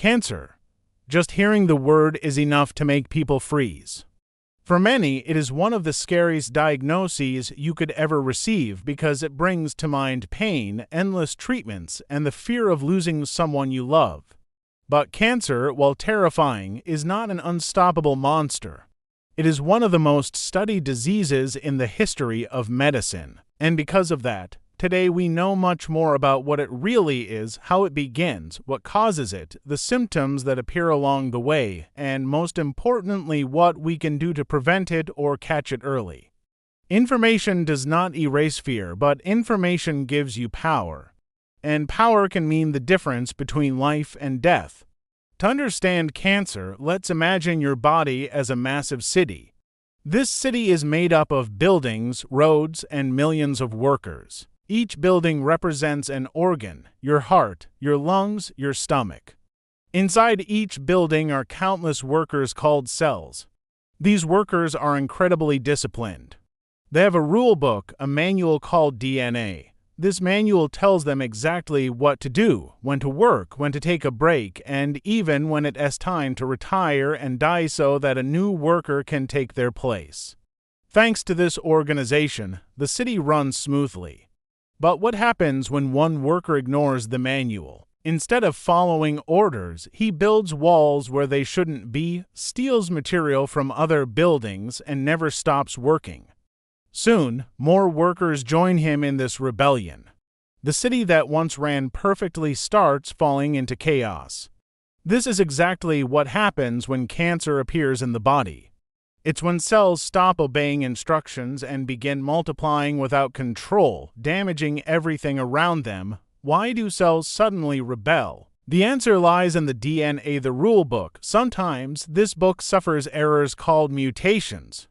Cancer. Just hearing the word is enough to make people freeze. For many, it is one of the scariest diagnoses you could ever receive because it brings to mind pain, endless treatments, and the fear of losing someone you love. But cancer, while terrifying, is not an unstoppable monster. It is one of the most studied diseases in the history of medicine. And because of that, today we know much more about what it really is, how it begins, what causes it, the symptoms that appear along the way, and most importantly, what we can do to prevent it or catch it early. Information does not erase fear, but information gives you power. And power can mean the difference between life and death. To understand cancer, let's imagine your body as a massive city. This city is made up of buildings, roads, and millions of workers. Each building represents an organ, your heart, your lungs, your stomach. Inside each building are countless workers called cells. These workers are incredibly disciplined. They have a rule book, a manual called DNA. This manual tells them exactly what to do, when to work, when to take a break, and even when it is time to retire and die so that a new worker can take their place. Thanks to this organization, the city runs smoothly. But what happens when one worker ignores the manual? Instead of following orders, he builds walls where they shouldn't be, steals material from other buildings, and never stops working. Soon, more workers join him in this rebellion. The city that once ran perfectly starts falling into chaos. This is exactly what happens when cancer appears in the body. It's when cells stop obeying instructions and begin multiplying without control, damaging everything around them. Why do cells suddenly rebel? The answer lies in the DNA, the rule book. Sometimes, this book suffers errors called mutations.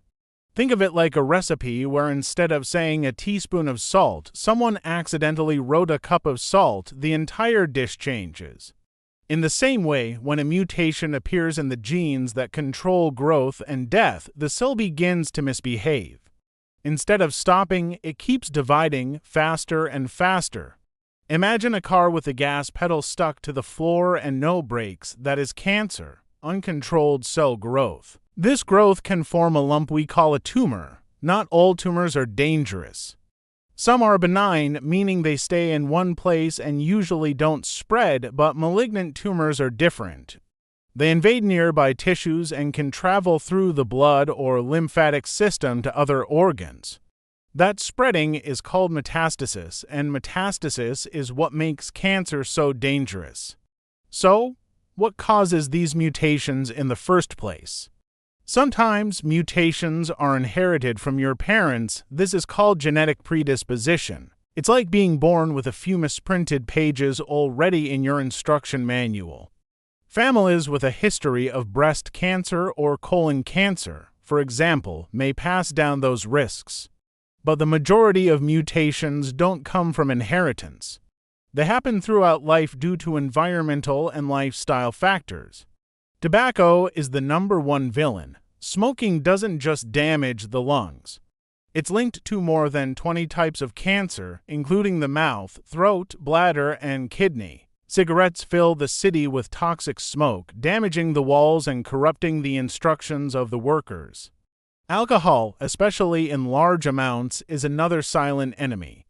Think of it like a recipe where instead of saying a teaspoon of salt, someone accidentally wrote a cup of salt, the entire dish changes. In the same way, when a mutation appears in the genes that control growth and death, the cell begins to misbehave. Instead of stopping, it keeps dividing faster and faster. Imagine a car with the gas pedal stuck to the floor and no brakes. That is cancer, uncontrolled cell growth. This growth can form a lump we call a tumor. Not all tumors are dangerous. Some are benign, meaning they stay in one place and usually don't spread, but malignant tumors are different. They invade nearby tissues and can travel through the blood or lymphatic system to other organs. That spreading is called metastasis, and metastasis is what makes cancer so dangerous. So, what causes these mutations in the first place? Sometimes mutations are inherited from your parents. This is called genetic predisposition. It's like being born with a few misprinted pages already in your instruction manual. Families with a history of breast cancer or colon cancer, for example, may pass down those risks. But the majority of mutations don't come from inheritance. They happen throughout life due to environmental and lifestyle factors. Tobacco is the #1 villain. Smoking doesn't just damage the lungs. It's linked to more than 20 types of cancer, including the mouth, throat, bladder, and kidney. Cigarettes fill the city with toxic smoke, damaging the walls and corrupting the instructions of the workers. Alcohol, especially in large amounts, is another silent enemy.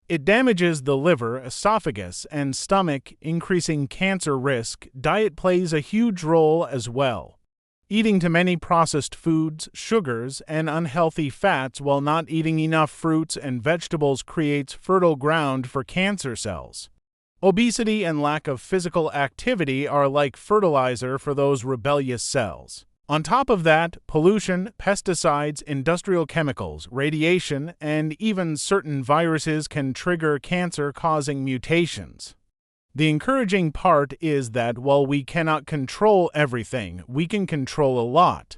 It damages the liver, esophagus, and stomach, increasing cancer risk. Diet plays a huge role as well. Eating too many processed foods, sugars, and unhealthy fats while not eating enough fruits and vegetables creates fertile ground for cancer cells. Obesity and lack of physical activity are like fertilizer for those rebellious cells. On top of that, pollution, pesticides, industrial chemicals, radiation, and even certain viruses can trigger cancer-causing mutations. The encouraging part is that while we cannot control everything, we can control a lot.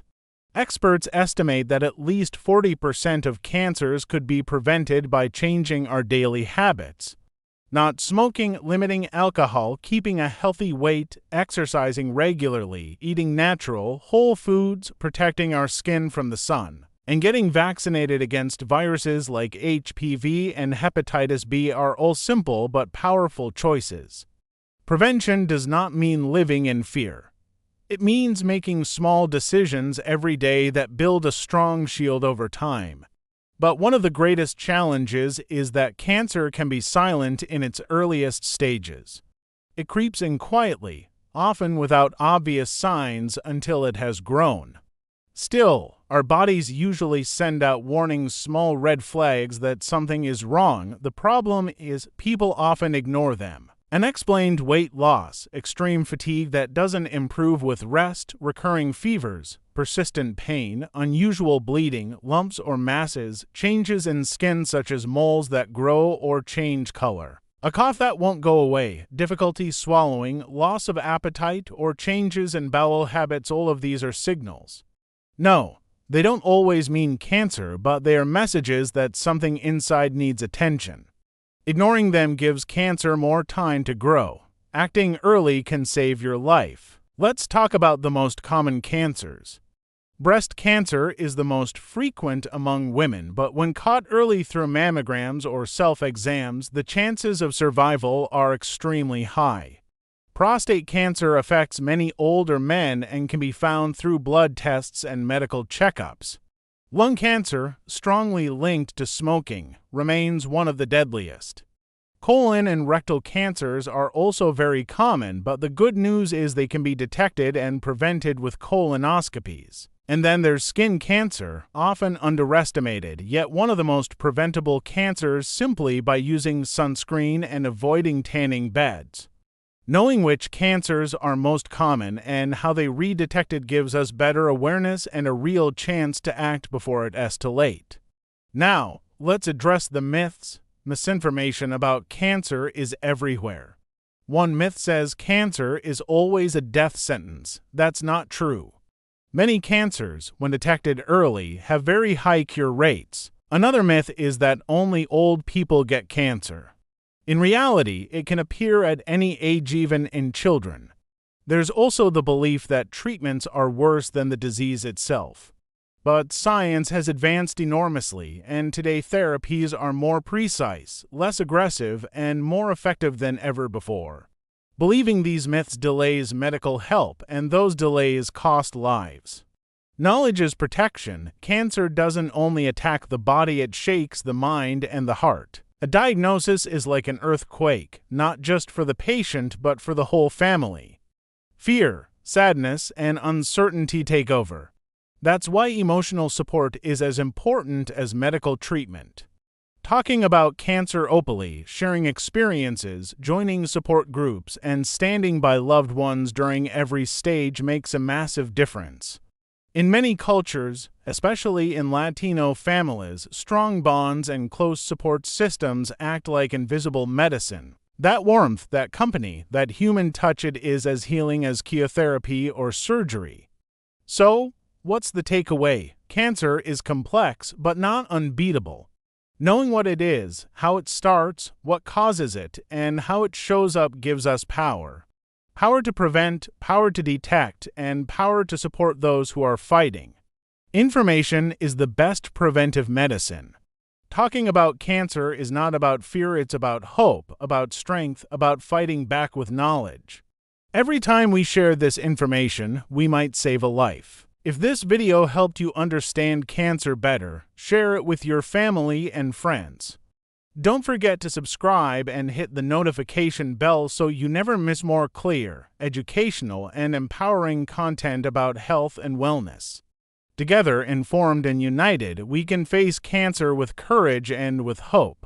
Experts estimate that at least 40% of cancers could be prevented by changing our daily habits. Not smoking, limiting alcohol, keeping a healthy weight, exercising regularly, eating natural, whole foods, protecting our skin from the sun, and getting vaccinated against viruses like HPV and hepatitis B are all simple but powerful choices. Prevention does not mean living in fear. It means making small decisions every day that build a strong shield over time. But one of the greatest challenges is that cancer can be silent in its earliest stages. It creeps in quietly, often without obvious signs until it has grown. Still, our bodies usually send out warning small red flags that something is wrong. The problem is people often ignore them. Unexplained weight loss, extreme fatigue that doesn't improve with rest, recurring fevers, persistent pain, unusual bleeding, lumps or masses, changes in skin such as moles that grow or change color, a cough that won't go away, difficulty swallowing, loss of appetite, or changes in bowel habits. All of these are signals. No, they don't always mean cancer, but they are messages that something inside needs attention. Ignoring them gives cancer more time to grow. Acting early can save your life. Let's talk about the most common cancers. Breast cancer is the most frequent among women, but when caught early through mammograms or self-exams, the chances of survival are extremely high. Prostate cancer affects many older men and can be found through blood tests and medical checkups. Lung cancer, strongly linked to smoking, remains one of the deadliest. Colon and rectal cancers are also very common, but the good news is they can be detected and prevented with colonoscopies. And then there's skin cancer, often underestimated, yet one of the most preventable cancers simply by using sunscreen and avoiding tanning beds. Knowing which cancers are most common and how they redetected gives us better awareness and a real chance to act before it is too late. Now, let's address the myths. Misinformation about cancer is everywhere. One myth says cancer is always a death sentence. That's not true. Many cancers, when detected early, have very high cure rates. Another myth is that only old people get cancer. In reality, it can appear at any age, even in children. There's also the belief that treatments are worse than the disease itself. But science has advanced enormously, and today therapies are more precise, less aggressive, and more effective than ever before. Believing these myths delays medical help, and those delays cost lives. Knowledge is protection. Cancer doesn't only attack the body, it shakes the mind and the heart. A diagnosis is like an earthquake, not just for the patient, but for the whole family. Fear, sadness, and uncertainty take over. That's why emotional support is as important as medical treatment. Talking about cancer openly, sharing experiences, joining support groups, and standing by loved ones during every stage makes a massive difference. In many cultures, especially in Latino families, strong bonds and close support systems act like invisible medicine. That warmth, that company, that human touch, it is as healing as chemotherapy or surgery. So, what's the takeaway? Cancer is complex, but not unbeatable. Knowing what it is, how it starts, what causes it, and how it shows up gives us power. Power to prevent, power to detect, and power to support those who are fighting. Information is the best preventive medicine. Talking about cancer is not about fear, it's about hope, about strength, about fighting back with knowledge. Every time we share this information, we might save a life. If this video helped you understand cancer better, share it with your family and friends. Don't forget to subscribe and hit the notification bell so you never miss more clear, educational, and empowering content about health and wellness. Together, informed and united, we can face cancer with courage and with hope.